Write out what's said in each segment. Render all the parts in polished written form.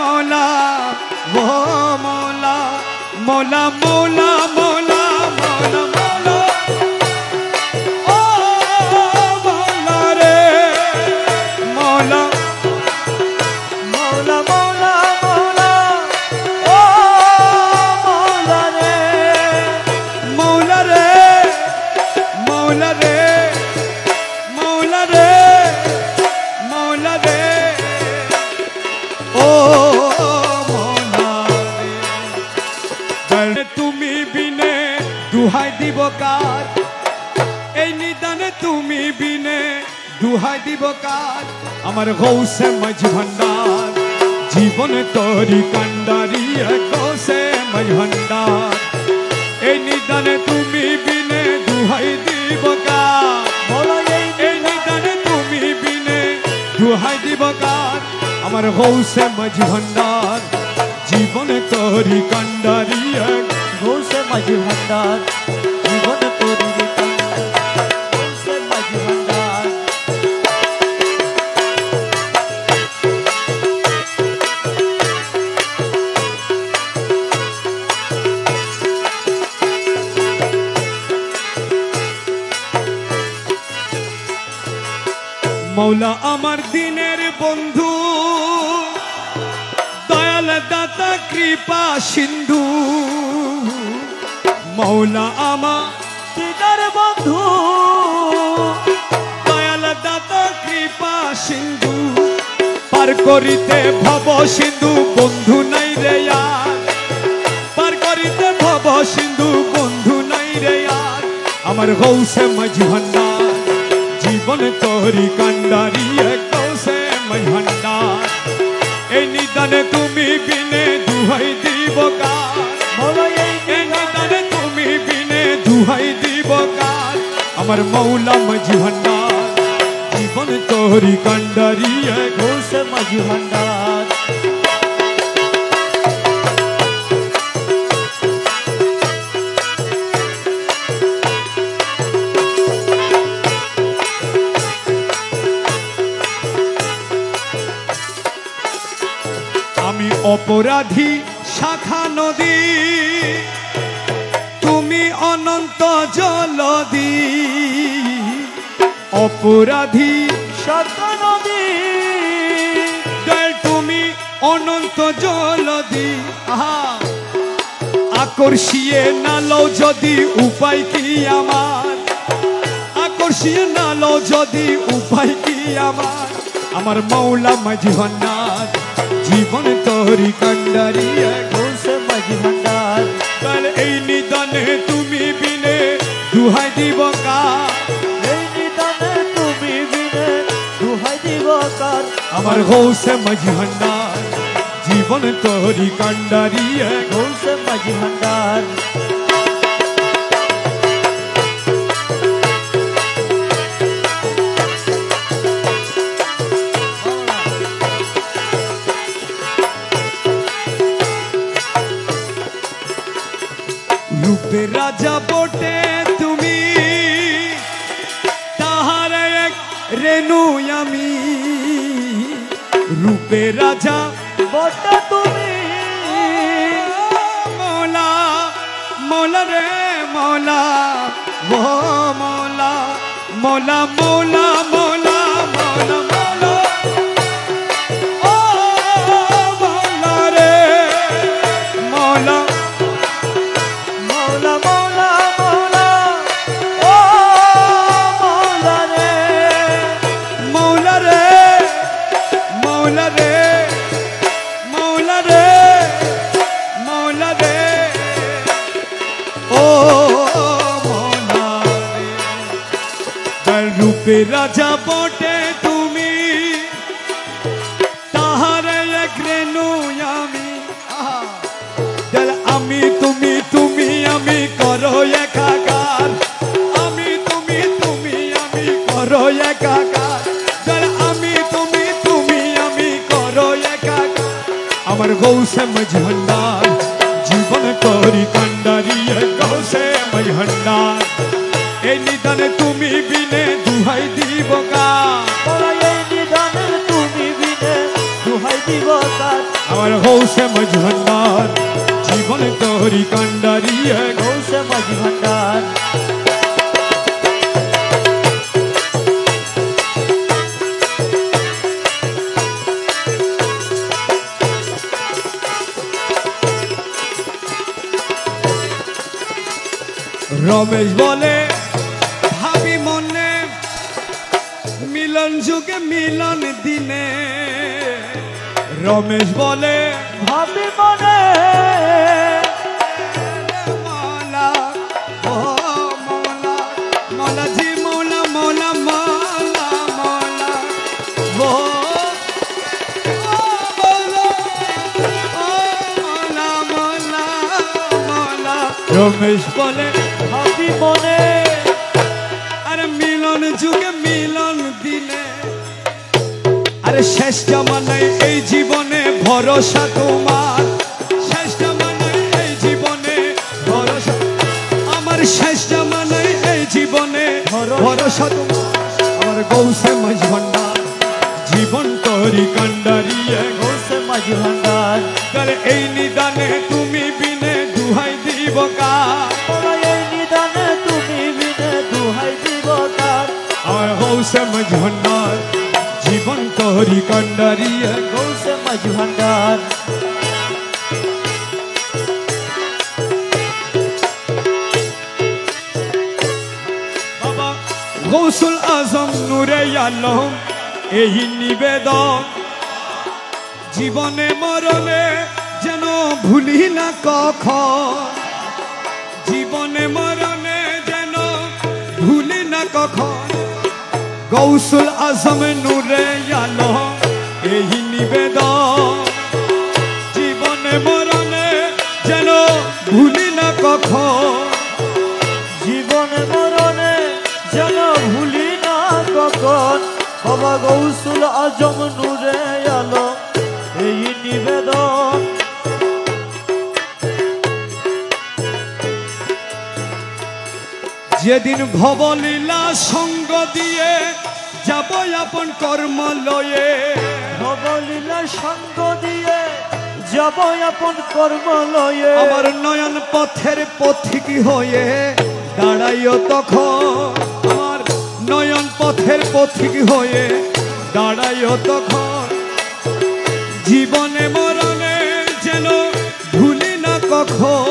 मौला वो मौला मौला मौला मौला मौला मौला ओ मौला रे मौला मौला मौला मौला ओ मौला रे मौला रे मौला रे मौला रे मौला रे ओ मौला रे তুমি বিনে দুহাই দিব কার এই নিদানে তুমি বিনে দুহাই দিব কার আমার গৌসে মাঝ ভান্ডার জীবন তোরি কান্ডারি গৌসে মাঝ ভান্ডার এই নিদানে তুমি বিনে দুহাই দিব কার এই নিদানে তুমি বিনে দুহাই দিব কার আমার গৌসে মাঝ ভান্ডার জীবন তোরি কান্ডারি গৌসে মাঝ ভান্ডার জীবন তোরি গৌসে মাঝ ভান্ডার মৌলা আমার দিনের বন্ধু দয়াল দাতা কৃপা সিন্ধু মৌলা আমার দিদার বন্ধু দয়াল দাতা কৃপা সিন্ধু পার করিতে ভব সিন্ধু বন্ধু নাই রে আর পার করিতে ভব সিন্ধু বন্ধু নাই রে আর আমার গৌসে মাঝ ভান্ডার জীবন তোরি কান্ডারি গৌসে মাঝ ভান্ডার এই নিদানে তুমি বিনে দুহাই দিব কার এই নিদানে তুমি বিনে দুহাই দিব কার আমার মৌলা মাঝ ভান্ডার জীবন তোরি কান্ডারি গৌসে মাঝ ভান্ডার আমি অপরাধী শাখা নদী তুমি অনন্ত জলদি অপরাধী শাখা নদী তুমি অনন্ত জলদি আহা আকর্ষিয়ে নালো যদি উপায় কি আমার আকর্ষিয়ে নালো যদি উপায় কি আমার মৌলা মাঝ ভান্ডার জীবন তোরি কান্ডারি গৌসে মাঝ ভান্ডার কাল এই নিদানে তুমি বিনে দুহাই দিব কার এই নিদানে তুমি বিনে দুহাই দিব কার আমার গৌসে মাঝ ভান্ডার জীবন তোরি কান্ডারি গৌসে মাঝ ভান্ডার রূপে রাজা বটে তুমি তাহার এক রেণু আমি রূপে রাজা বটে তুমি মৌলা মৌলা রে মৌলা ও মৌলা মৌলা মৌলা মৌলা মৌলা মৌলা ও মৌলা রে মৌলা মৌলা মৌলা মৌলা ও মৌলা রে মৌলা রে মৌলা রে মৌলা রে মৌলা রে ও মৌলা রে রূপে রাজা বটে তুমি তাহার এক রেণু আমি আমি তুমি তুমি আমি করো একাকার আমি তুমি তুমি আমি করো একাকার আমি তুমি তুমি আমি করো একাকার আমার গৌসে মাঝ ভান্ডার জীবন তোরি কান্ডারি গৌসে মাঝ ভান্ডার এই নিদানে তুমি বিনে দুহাই দিব কার এই নিদানে তুমি বিনে দুহাই দিব কার আমার গৌসে মাঝি ভান্ডার জীবন তোরি কান্ডারি গৌসে মাঝি ভান্ডার রমেশ বলে ভাবি মনে মিলন যুগে মিলন দিনে রমেশ বলে ভাবি মনে মৌলা ও মৌলা মৌলা জি মৌলা মৌলা মৌলা মৌলা ও মৌলা মৌলা মৌলা রমেশ বলে ভাবি মনে আরে মিলন যুগে মিলন দিনে আরে শেষ জামানায় এই জীবনে ভরসা তোমার শেষ জামানায় এই জীবনে ভরসা আমার শেষ জামানায় এই জীবনে ভরসা তোমার আমার গৌসে মাঝ ভান্ডার জীবন তোরি কান্ডারি গৌসে মাঝি ভান্ডার কারে এই নিদানে তুমি বিনে দুহাই দিব কার এই নিদানে তুমি বিনে দুহাই দিব কার আমার গৌসে মাঝ ভান্ডার জীবন তোরি কান্ডারি গৌসে মাঝি ভান্ডার বাবা গৌসুল আজম নূরে আলম এই নিবেদন জীবনে মরণে যেন ভুলি না কখন জীবনে মরণে যেন ভুলি না কখন গৌসুল আজম নূরে আলম এই নিবেদন জীবনে মরণে যেন ভুলি না কখন জীবনে মরণে যেন ভুলি না কখন বাবা গৌসুল আজম নূরে আলম এই নিবেদন যেদিন ভবলীলা সঙ্গ দিয়ে যাব আপন কর্ম লয়ে ভবলীলা সঙ্গ দিয়ে যাব আপন কর্ম লয়ে আমার নয়ন পথের পথিক হয়ে দাঁড়াইও তখন আমার নয়ন পথের পথিক হয়ে দাঁড়াইও তখন জীবনে মরণে যেন ভুলি না কখন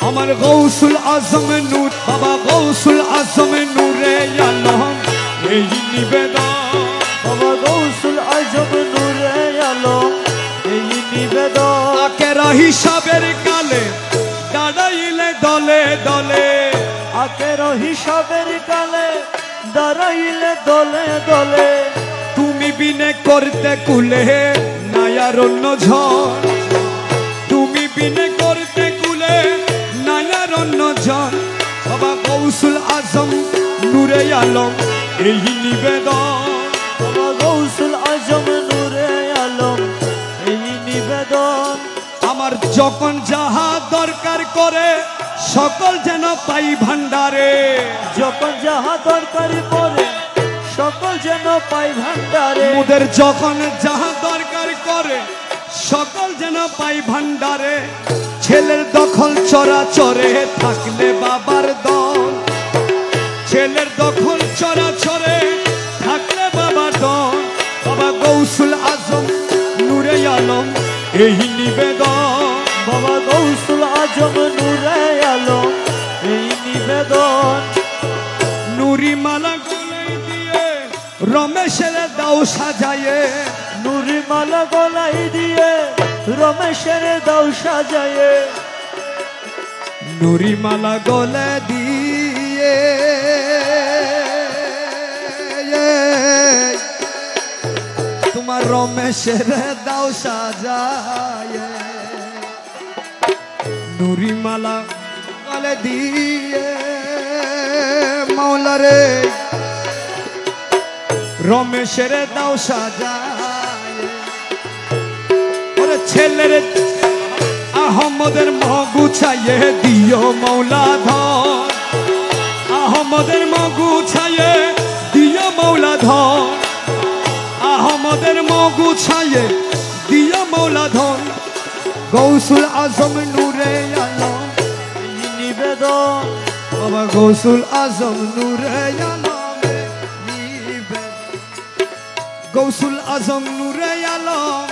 আমার গৌসুল আজম নূর বাবা গৌসুল আজম নূরে আলম এই নিবেদন বাবা গৌসুল আজম নূরে আলম এই নিবেদন আকেরা হিসাবের কালে দাঁড়াইলে দলে দলে আকের হিসাবের কালে দাঁড়াইলে দলে দলে তুমি বিনে করতে কুলে নায়ার অন্য ঝড় তুমি বিনে করতে কুলে নায়ার অন্য ঝড় বাবা গৌসুল আজম নূরে আলম এই নিবেদন বাবা গৌসুল আজম নূরে আলম এই নিবেদন আমার যখন যাহা দরকার করে সকল যেন পাই ভান্ডারে যখন যাহা দরকারি পড়ে সকল যেন পাই ভান্ডারে মোদের যখন যাহা দরকার করে সকল যেন পাই ভান্ডারে ছেলের দখল চরাচরে থাকলে বাবার দল ছেলের দখল চরাচরে থাকলে বাবার দল বাবা গৌসুল আজম নূরে আলম এই নিবেদন বাবা গৌসুল আজম নূরে আলম এই নিবেদন নুরি মালা গলে দিয়ে রমেশের দাও সাজায়ে নুরি মালা গলাই দিয়ে রমেশের দাও সাজায়ে নুরি মালা গলে দিয়ে তোমার রমেশের দাও সাজায়ে নুরি মালা গলে দিয়ে মাওলা রে রমেশের দাও সাজায়ে ওরে ছেলের আহমদের মগু ছাইয়ে দিও মৌলা ধন আহমদের মগু ছাইয়ে দিও মৌলা ধন আহমদের মগু ছায়ে দিয়া মৌলা ধন গৌসুল আজম নূরে আলম এই নিবেদন বাবা গৌসুল আজম নূরে আলম গৌসুল আজম নূরে আলম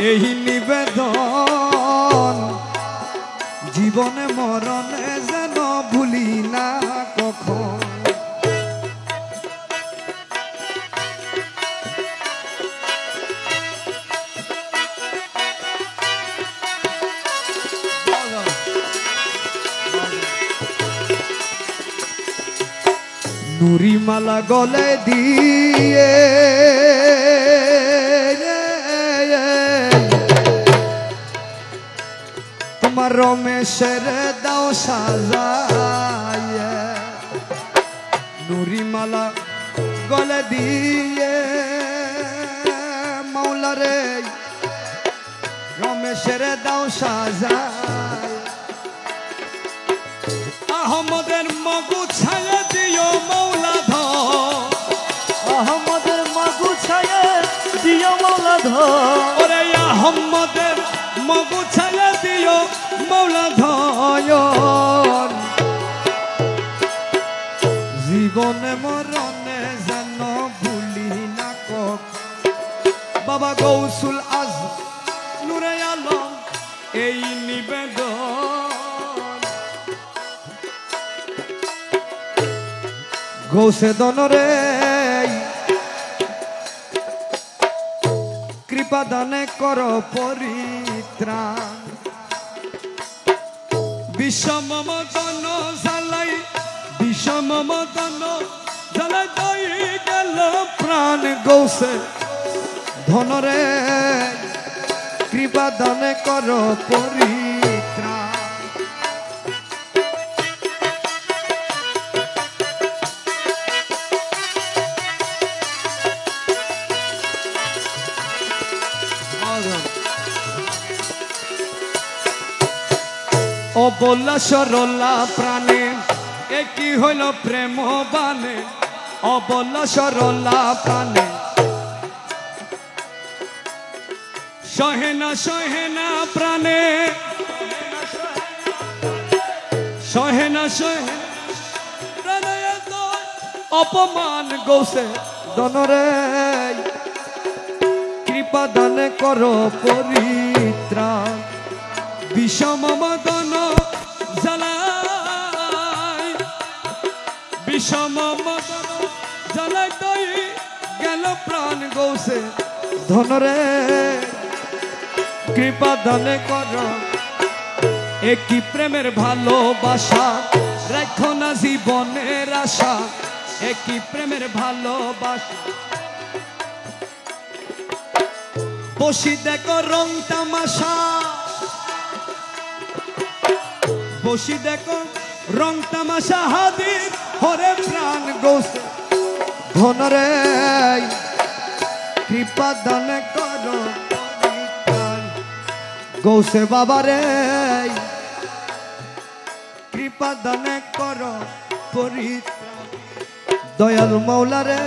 এই নিবেদন জীবনে মরণে যেন ভুলি না কখন নুরি মালা গলে দিয়ে তোমার রমেশের দাও সাজায় নুরি মালা গলে দিয়ে মাওলারে রমেশের দাও সাজায় আহমদের মগু ছায়া দিও মৌলা ধন আহমদের মাগু ছায়া দিও মৌলা ধন ওরে আহমদের মগু ছায়া দিও মৌলা ধন জীবনে মরণে যেন ভুলি না কক বাবা গৌসুল আজম নূরে আলম এই নিবেদন গৌসে দনরে কৃপা দানে কর পরিত্রাণ বিষম মদন জ্বালাই বিষম মদন জ্বালাই দই গেল প্রাণ গৌসে ধনরে কৃপা দানে কর পরিত্রাণ অবলা সরলা প্রাণে একই হইল প্রেম বানে অবলা সরলা প্রাণে সহেনা সহেনা প্রাণে সহেনা সহেনা প্রাণে অপমান গৌসে দনরে কৃপা দানে করো পরিত্রাণ বিষম মদন জ্বালাই বিষম মদন জ্বালাই দই গেল প্রাণ গৌসে ধনরে কৃপা দানে কর একই প্রেমের ভালোবাসা রাখো না জীবনের আশা একই প্রেমের ভালোবাসা বসি দেখো রং তামাশা বসি দেখো রং তামাশা হাদির হরে প্রাণ গৌসে ধনরে কৃপা দান করো গৌসে বাবারে কৃপা দান করো পরিত্রাণ দয়াল মৌলারে